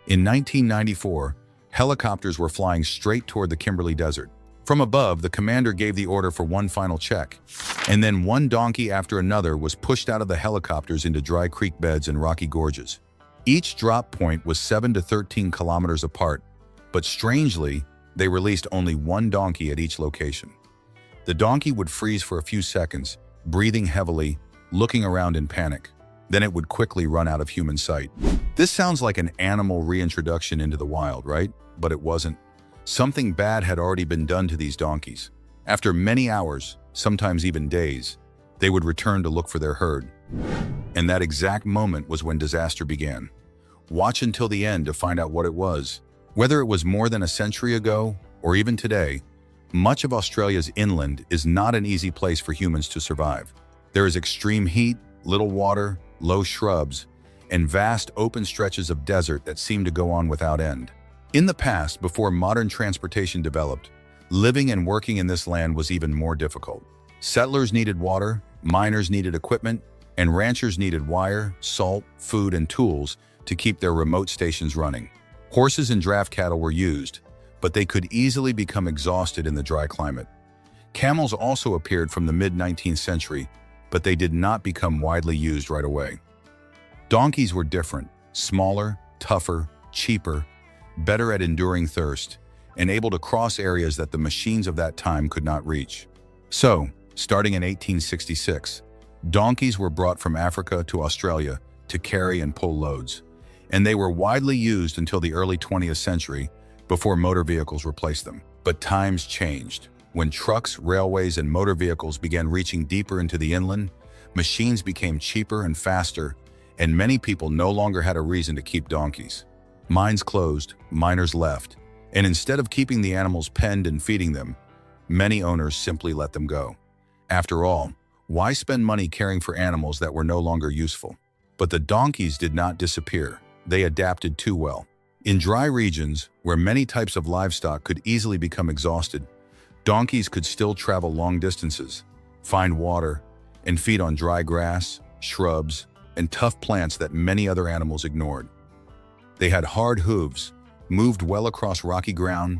In 1994, helicopters were flying straight toward the Kimberley Desert. From above, the commander gave the order for one final check, and then one donkey after another was pushed out of the helicopters into dry creek beds and rocky gorges. Each drop point was 7 to 13 kilometers apart, but strangely, they released only one donkey at each location. The donkey would freeze for a few seconds, breathing heavily, looking around in panic. Then it would quickly run out of human sight. This sounds like an animal reintroduction into the wild, right? But it wasn't. Something bad had already been done to these donkeys. After many hours, sometimes even days, they would return to look for their herd. And that exact moment was when disaster began. Watch until the end to find out what it was. Whether it was more than a century ago, or even today, much of Australia's inland is not an easy place for humans to survive. There is extreme heat, little water, low shrubs, and vast open stretches of desert that seem to go on without end. In the past, before modern transportation developed, living and working in this land was even more difficult. Settlers needed water, miners needed equipment, and ranchers needed wire, salt, food, and tools to keep their remote stations running. Horses and draft cattle were used, but they could easily become exhausted in the dry climate. Camels also appeared from the mid-19th century, but they did not become widely used right away. Donkeys were different, smaller, tougher, cheaper, better at enduring thirst, and able to cross areas that the machines of that time could not reach. So, starting in 1866, donkeys were brought from Africa to Australia to carry and pull loads, and they were widely used until the early 20th century before motor vehicles replaced them. But times changed. When trucks, railways, and motor vehicles began reaching deeper into the inland, machines became cheaper and faster, and many people no longer had a reason to keep donkeys. Mines closed, miners left, and instead of keeping the animals penned and feeding them, many owners simply let them go. After all, why spend money caring for animals that were no longer useful? But the donkeys did not disappear. They adapted too well. In dry regions, where many types of livestock could easily become exhausted, donkeys could still travel long distances, find water, and feed on dry grass, shrubs, and tough plants that many other animals ignored. They had hard hooves, moved well across rocky ground,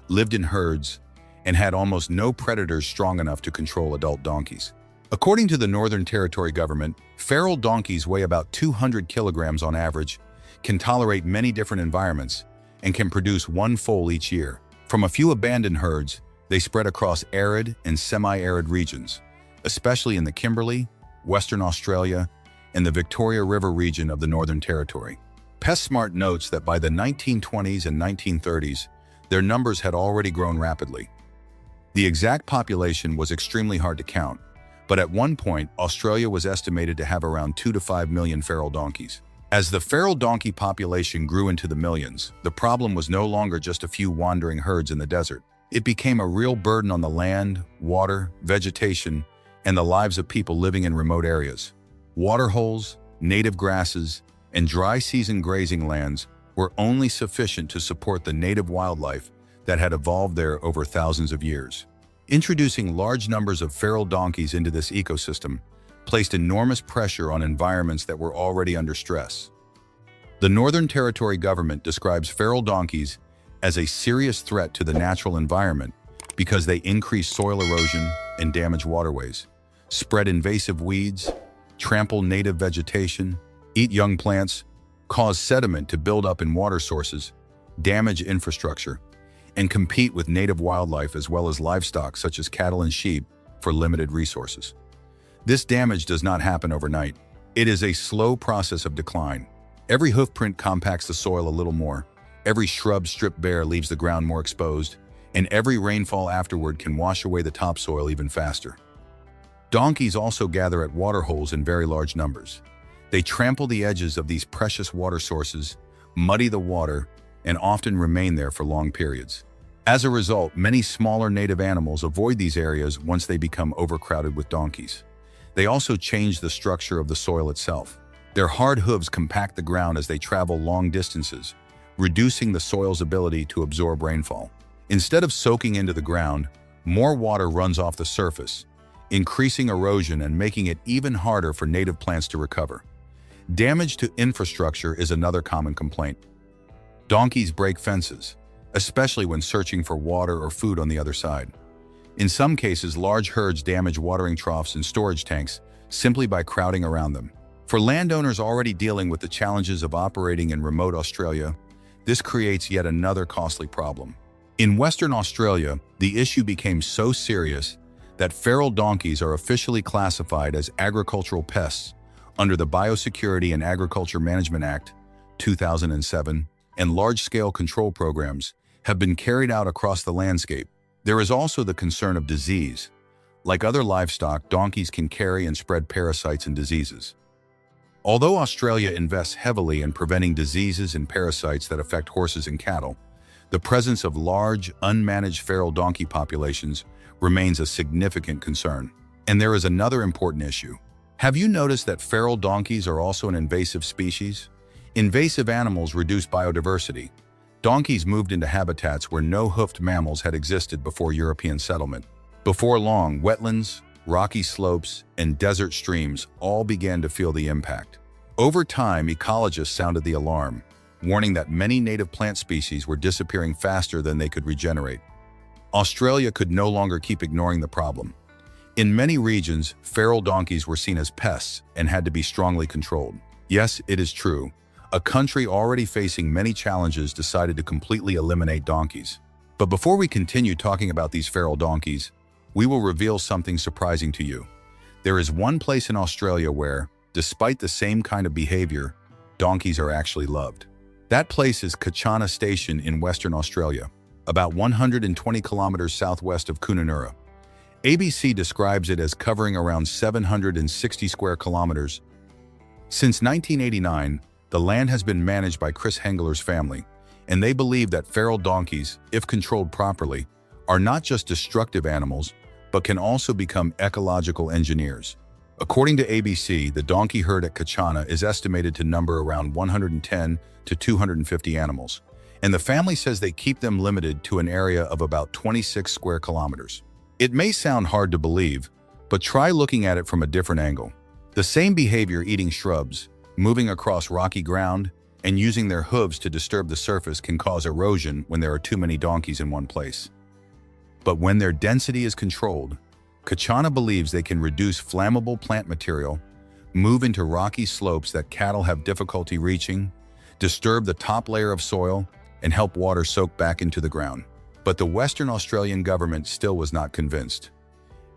lived in herds, and had almost no predators strong enough to control adult donkeys. According to the Northern Territory government, feral donkeys weigh about 200 kilograms on average, can tolerate many different environments, and can produce one foal each year. From a few abandoned herds, they spread across arid and semi-arid regions, especially in the Kimberley, Western Australia, and the Victoria River region of the Northern Territory. PestSmart notes that by the 1920s and 1930s, their numbers had already grown rapidly. The exact population was extremely hard to count, but at one point, Australia was estimated to have around 2 to 5 million feral donkeys. As the feral donkey population grew into the millions, the problem was no longer just a few wandering herds in the desert. It became a real burden on the land, water, vegetation, and the lives of people living in remote areas. Waterholes, native grasses, and dry season grazing lands were only sufficient to support the native wildlife that had evolved there over thousands of years. Introducing large numbers of feral donkeys into this ecosystem placed enormous pressure on environments that were already under stress. The Northern Territory government describes feral donkeys as a serious threat to the natural environment because they increase soil erosion and damage waterways, spread invasive weeds, trample native vegetation, eat young plants, cause sediment to build up in water sources, damage infrastructure, and compete with native wildlife as well as livestock such as cattle and sheep for limited resources. This damage does not happen overnight. It is a slow process of decline. Every hoofprint compacts the soil a little more, every shrub stripped bare leaves the ground more exposed, and every rainfall afterward can wash away the topsoil even faster. Donkeys also gather at waterholes in very large numbers. They trample the edges of these precious water sources, muddy the water, and often remain there for long periods. As a result, many smaller native animals avoid these areas once they become overcrowded with donkeys. They also change the structure of the soil itself. Their hard hooves compact the ground as they travel long distances, reducing the soil's ability to absorb rainfall. Instead of soaking into the ground, more water runs off the surface, increasing erosion and making it even harder for native plants to recover. Damage to infrastructure is another common complaint. Donkeys break fences, especially when searching for water or food on the other side. In some cases, large herds damage watering troughs and storage tanks simply by crowding around them. For landowners already dealing with the challenges of operating in remote Australia, this creates yet another costly problem. In Western Australia, the issue became so serious that feral donkeys are officially classified as agricultural pests under the Biosecurity and Agriculture Management Act 2007, and large-scale control programs have been carried out across the landscape. There is also the concern of disease. Like other livestock, donkeys can carry and spread parasites and diseases. Although Australia invests heavily in preventing diseases and parasites that affect horses and cattle, the presence of large, unmanaged feral donkey populations remains a significant concern. And there is another important issue. Have you noticed that feral donkeys are also an invasive species? Invasive animals reduce biodiversity. Donkeys moved into habitats where no hoofed mammals had existed before European settlement. Before long, wetlands, rocky slopes, and desert streams all began to feel the impact. Over time, ecologists sounded the alarm, warning that many native plant species were disappearing faster than they could regenerate. Australia could no longer keep ignoring the problem. In many regions, feral donkeys were seen as pests and had to be strongly controlled. Yes, it is true. A country already facing many challenges decided to completely eliminate donkeys. But before we continue talking about these feral donkeys, we will reveal something surprising to you. There is one place in Australia where, despite the same kind of behavior, donkeys are actually loved. That place is Kachana Station in Western Australia, about 120 kilometers southwest of Kununurra. ABC describes it as covering around 760 square kilometers. Since 1989, the land has been managed by Chris Hengler's family, and they believe that feral donkeys, if controlled properly, are not just destructive animals, but can also become ecological engineers. According to ABC, the donkey herd at Kachana is estimated to number around 110 to 250 animals, and the family says they keep them limited to an area of about 26 square kilometers. It may sound hard to believe, but try looking at it from a different angle. The same behavior, eating shrubs, moving across rocky ground, and using their hooves to disturb the surface, can cause erosion when there are too many donkeys in one place. But when their density is controlled, Kachana believes they can reduce flammable plant material, move into rocky slopes that cattle have difficulty reaching, disturb the top layer of soil, and help water soak back into the ground. But the Western Australian government still was not convinced.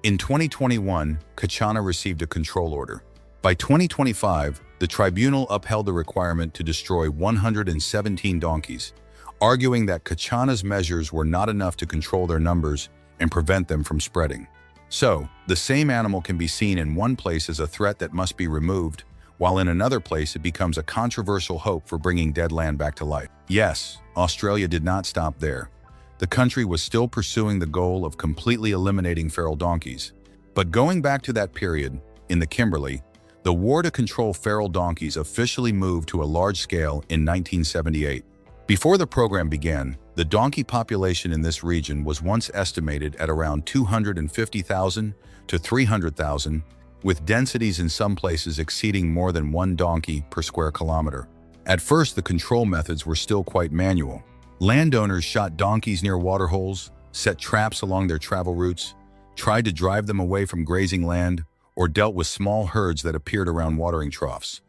In 2021, Kachana received a control order. By 2025, the tribunal upheld the requirement to destroy 117 donkeys, arguing that Kachana's measures were not enough to control their numbers and prevent them from spreading. So, the same animal can be seen in one place as a threat that must be removed, while in another place it becomes a controversial hope for bringing dead land back to life. Yes, Australia did not stop there. The country was still pursuing the goal of completely eliminating feral donkeys. But going back to that period, in the Kimberley, the war to control feral donkeys officially moved to a large scale in 1978. Before the program began, the donkey population in this region was once estimated at around 250,000 to 300,000, with densities in some places exceeding more than one donkey per square kilometer. At first, the control methods were still quite manual. Landowners shot donkeys near waterholes, set traps along their travel routes, tried to drive them away from grazing land, or dealt with small herds that appeared around watering troughs.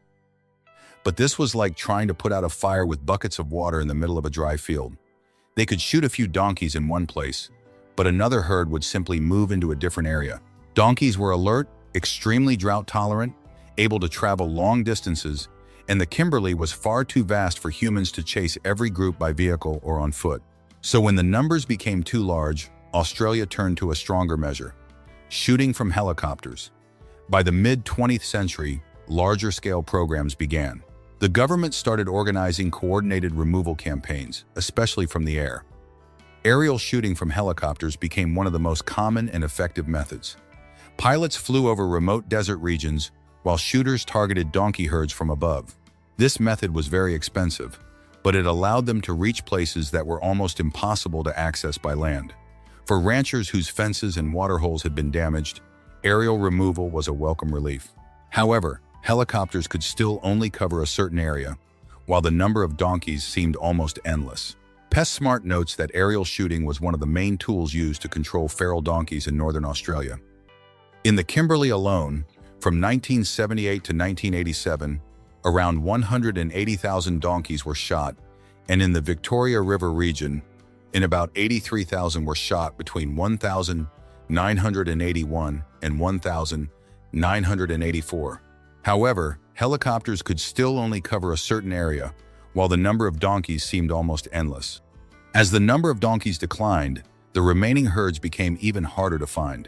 But this was like trying to put out a fire with buckets of water in the middle of a dry field. They could shoot a few donkeys in one place, but another herd would simply move into a different area. Donkeys were alert, extremely drought-tolerant, able to travel long distances, and the Kimberley was far too vast for humans to chase every group by vehicle or on foot. So when the numbers became too large, Australia turned to a stronger measure: shooting from helicopters. By the mid-20th century, larger-scale programs began. The government started organizing coordinated removal campaigns, especially from the air. Aerial shooting from helicopters became one of the most common and effective methods. Pilots flew over remote desert regions, while shooters targeted donkey herds from above. This method was very expensive, but it allowed them to reach places that were almost impossible to access by land. For ranchers whose fences and waterholes had been damaged, aerial removal was a welcome relief. However, helicopters could still only cover a certain area, while the number of donkeys seemed almost endless. PestSmart notes that aerial shooting was one of the main tools used to control feral donkeys in northern Australia. In the Kimberley alone, from 1978 to 1987, around 180,000 donkeys were shot, and in the Victoria River region, about 83,000 were shot between 1,981 and 1,984. However, helicopters could still only cover a certain area, while the number of donkeys seemed almost endless. As the number of donkeys declined, the remaining herds became even harder to find.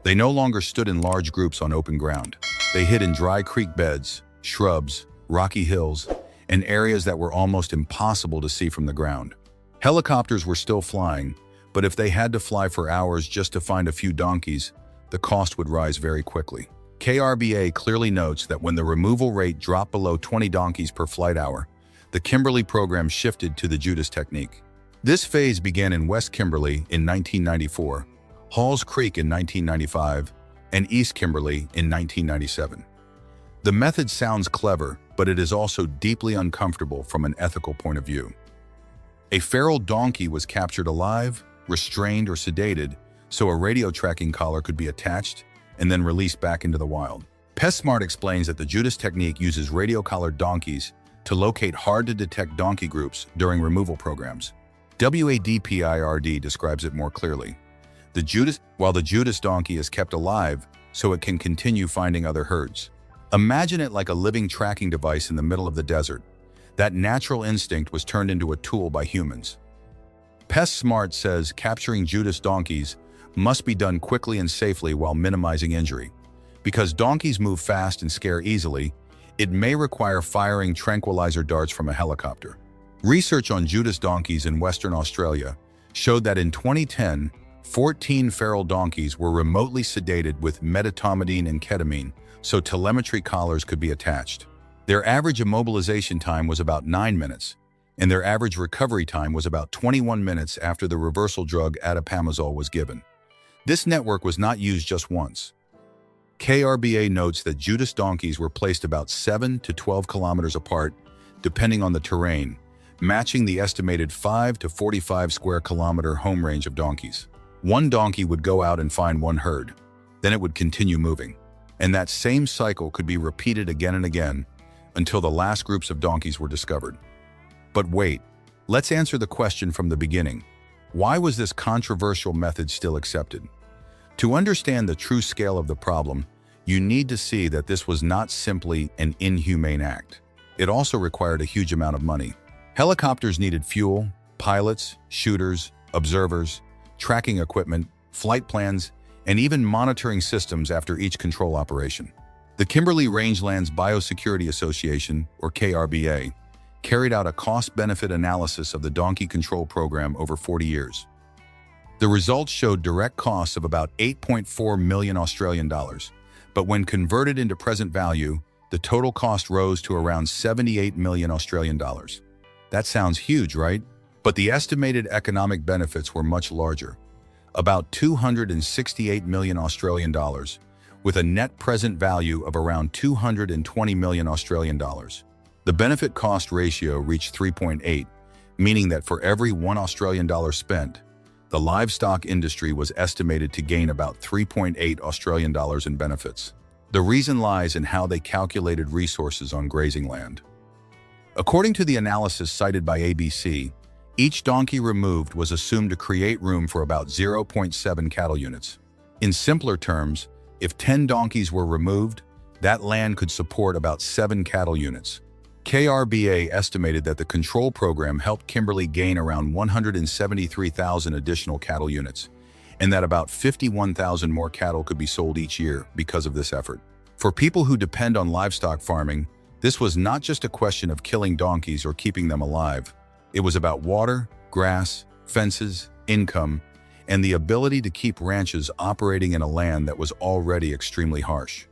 They no longer stood in large groups on open ground. They hid in dry creek beds, shrubs, rocky hills, and areas that were almost impossible to see from the ground. Helicopters were still flying, but if they had to fly for hours just to find a few donkeys, the cost would rise very quickly. KRBA clearly notes that when the removal rate dropped below 20 donkeys per flight hour, the Kimberley program shifted to the Judas technique. This phase began in West Kimberley in 1994, Halls Creek in 1995, and East Kimberley in 1997. The method sounds clever, but it is also deeply uncomfortable from an ethical point of view. A feral donkey was captured alive, restrained, or sedated, so a radio tracking collar could be attached and then released back into the wild. PestSmart explains that the Judas technique uses radio-collared donkeys to locate hard-to-detect donkey groups during removal programs. WADPIRD describes it more clearly. While the Judas donkey is kept alive so it can continue finding other herds. Imagine it like a living tracking device in the middle of the desert. That natural instinct was turned into a tool by humans. PestSmart says capturing Judas donkeys must be done quickly and safely while minimizing injury. Because donkeys move fast and scare easily, it may require firing tranquilizer darts from a helicopter. Research on Judas donkeys in Western Australia showed that in 2010, 14 feral donkeys were remotely sedated with medetomidine and ketamine, so telemetry collars could be attached. Their average immobilization time was about 9 minutes, and their average recovery time was about 21 minutes after the reversal drug atipamezole was given. This network was not used just once. KRBA notes that Judas donkeys were placed about 7 to 12 kilometers apart, depending on the terrain, matching the estimated 5 to 45 square kilometer home range of donkeys. One donkey would go out and find one herd, then it would continue moving. And that same cycle could be repeated again and again until the last groups of donkeys were discovered. But wait, let's answer the question from the beginning. Why was this controversial method still accepted? To understand the true scale of the problem, you need to see that this was not simply an inhumane act. It also required a huge amount of money. Helicopters needed fuel, pilots, shooters, observers, tracking equipment, flight plans, and even monitoring systems after each control operation. The Kimberley Rangelands Biosecurity Association, or KRBA, carried out a cost-benefit analysis of the donkey control program over 40 years. The results showed direct costs of about 8.4 million Australian dollars, but when converted into present value, the total cost rose to around 78 million Australian dollars. That sounds huge, right? But the estimated economic benefits were much larger, about 268 million Australian dollars, with a net present value of around 220 million Australian dollars. The benefit-cost ratio reached 3.8, meaning that for every 1 Australian dollar spent, the livestock industry was estimated to gain about 3.8 Australian dollars in benefits. The reason lies in how they calculated resources on grazing land. According to the analysis cited by ABC, each donkey removed was assumed to create room for about 0.7 cattle units. In simpler terms, if 10 donkeys were removed, that land could support about 7 cattle units. KRBA estimated that the control program helped Kimberley gain around 173,000 additional cattle units, and that about 51,000 more cattle could be sold each year because of this effort. For people who depend on livestock farming, this was not just a question of killing donkeys or keeping them alive. It was about water, grass, fences, income, and the ability to keep ranches operating in a land that was already extremely harsh.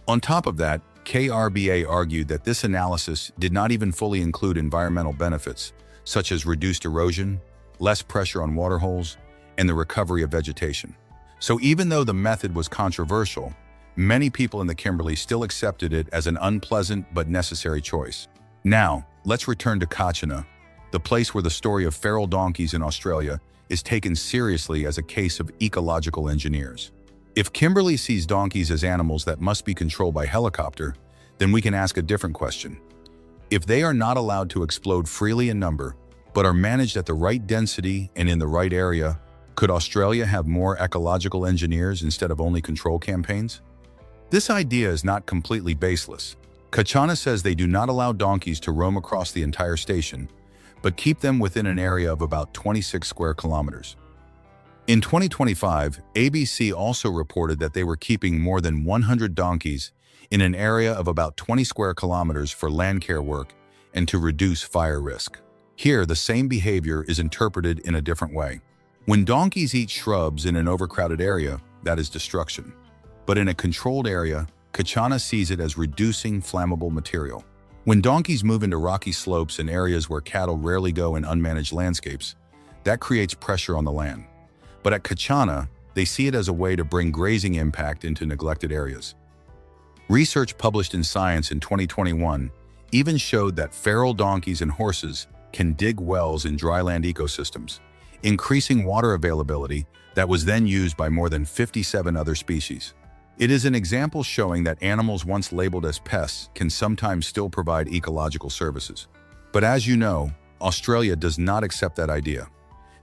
On top of that, KRBA argued that this analysis did not even fully include environmental benefits, such as reduced erosion, less pressure on waterholes, and the recovery of vegetation. So even though the method was controversial, many people in the Kimberley still accepted it as an unpleasant but necessary choice. Now, let's return to Kachana, the place where the story of feral donkeys in Australia is taken seriously as a case of ecological engineers. If Kimberly sees donkeys as animals that must be controlled by helicopter, then we can ask a different question. If they are not allowed to explode freely in number, but are managed at the right density and in the right area, could Australia have more ecological engineers instead of only control campaigns? This idea is not completely baseless. Kachana says they do not allow donkeys to roam across the entire station, but keep them within an area of about 26 square kilometers. In 2025, ABC also reported that they were keeping more than 100 donkeys in an area of about 20 square kilometers for land care work and to reduce fire risk. Here, the same behavior is interpreted in a different way. When donkeys eat shrubs in an overcrowded area, that is destruction. But in a controlled area, Kachana sees it as reducing flammable material. When donkeys move into rocky slopes and areas where cattle rarely go in unmanaged landscapes, that creates pressure on the land. But at Kachana, they see it as a way to bring grazing impact into neglected areas. Research published in Science in 2021 even showed that feral donkeys and horses can dig wells in dryland ecosystems, increasing water availability that was then used by more than 57 other species. It is an example showing that animals once labeled as pests can sometimes still provide ecological services. But as you know, Australia does not accept that idea.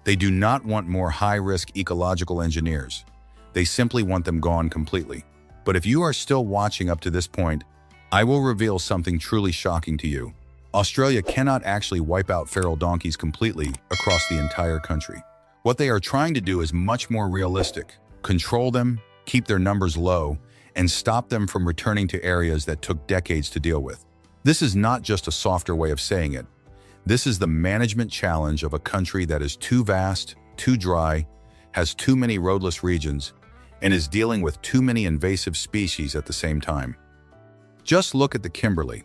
They do not want more high-risk ecological engineers. They simply want them gone completely. But if you are still watching up to this point, I will reveal something truly shocking to you. Australia cannot actually wipe out feral donkeys completely across the entire country. What they are trying to do is much more realistic. Control them, keep their numbers low, and stop them from returning to areas that took decades to deal with. This is not just a softer way of saying it. This is the management challenge of a country that is too vast, too dry, has too many roadless regions, and is dealing with too many invasive species at the same time. Just look at the Kimberley.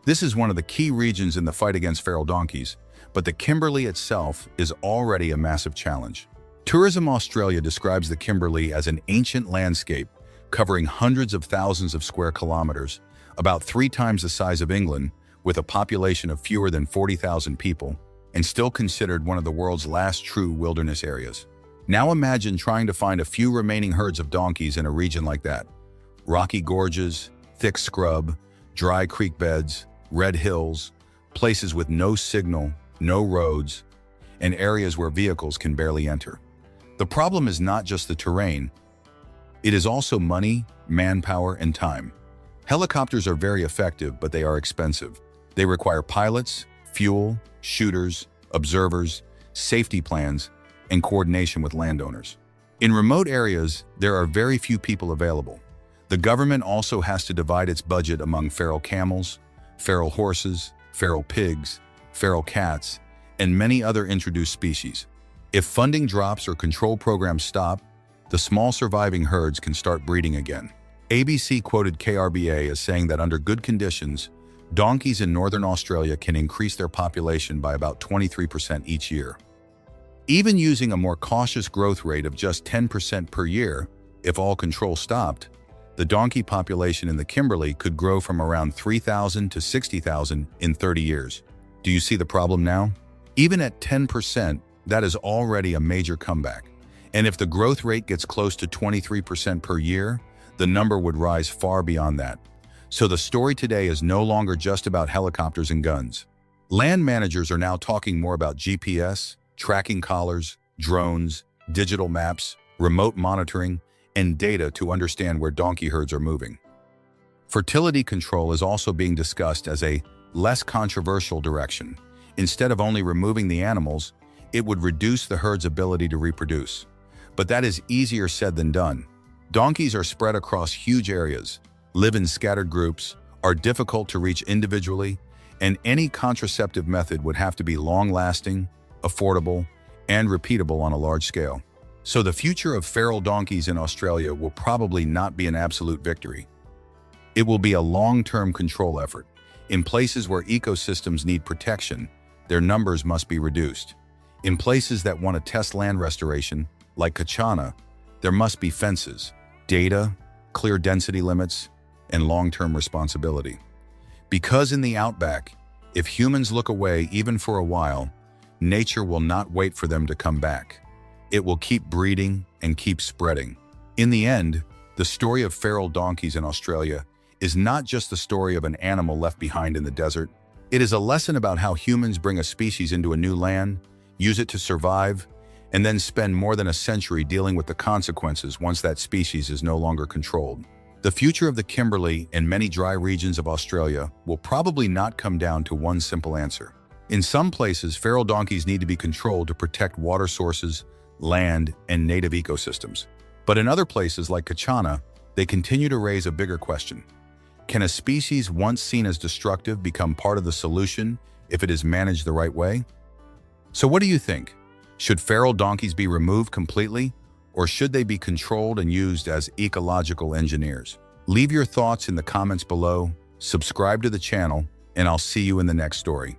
This is one of the key regions in the fight against feral donkeys, but the Kimberley itself is already a massive challenge. Tourism Australia describes the Kimberley as an ancient landscape covering hundreds of thousands of square kilometers, about 3 times the size of England, with a population of fewer than 40,000 people, and still considered one of the world's last true wilderness areas. Now imagine trying to find a few remaining herds of donkeys in a region like that. Rocky gorges, thick scrub, dry creek beds, red hills, places with no signal, no roads, and areas where vehicles can barely enter. The problem is not just the terrain. It is also money, manpower, and time. Helicopters are very effective, but they are expensive. They require pilots, fuel, shooters, observers, safety plans, and coordination with landowners. In remote areas, there are very few people available. The government also has to divide its budget among feral camels, feral horses, feral pigs, feral cats, and many other introduced species. If funding drops or control programs stop, the small surviving herds can start breeding again. ABC quoted KRBA as saying that under good conditions, donkeys in northern Australia can increase their population by about 23% each year. Even using a more cautious growth rate of just 10% per year, if all control stopped, the donkey population in the Kimberley could grow from around 3,000 to 60,000 in 30 years. Do you see the problem now? Even at 10%, that is already a major comeback. And if the growth rate gets close to 23% per year, the number would rise far beyond that. So the story today is no longer just about helicopters and guns. Land managers are now talking more about GPS, tracking collars, drones, digital maps, remote monitoring, and data to understand where donkey herds are moving. Fertility control is also being discussed as a less controversial direction. Instead of only removing the animals, it would reduce the herd's ability to reproduce. But that is easier said than done. Donkeys are spread across huge areas, live in scattered groups, are difficult to reach individually, and any contraceptive method would have to be long-lasting, affordable, and repeatable on a large scale. So the future of feral donkeys in Australia will probably not be an absolute victory. It will be a long-term control effort. In places where ecosystems need protection, their numbers must be reduced. In places that want to test land restoration, like Kachana, there must be fences, data, clear density limits, and long-term responsibility. Because in the Outback, If humans look away even for a while, nature will not wait for them to come back. It will keep breeding and keep spreading. In the end, the story of feral donkeys in Australia is not just the story of an animal left behind in the desert. It is a lesson about how humans bring a species into a new land, use it to survive, and then spend more than a century dealing with the consequences once that species is no longer controlled. The future of the Kimberley and many dry regions of Australia will probably not come down to one simple answer. In some places, feral donkeys need to be controlled to protect water sources, land, and native ecosystems. But in other places like Kachana, they continue to raise a bigger question. Can a species once seen as destructive become part of the solution if it is managed the right way? So what do you think? Should feral donkeys be removed completely, or should they be controlled and used as ecological engineers? Leave your thoughts in the comments below, subscribe to the channel, and I'll see you in the next story.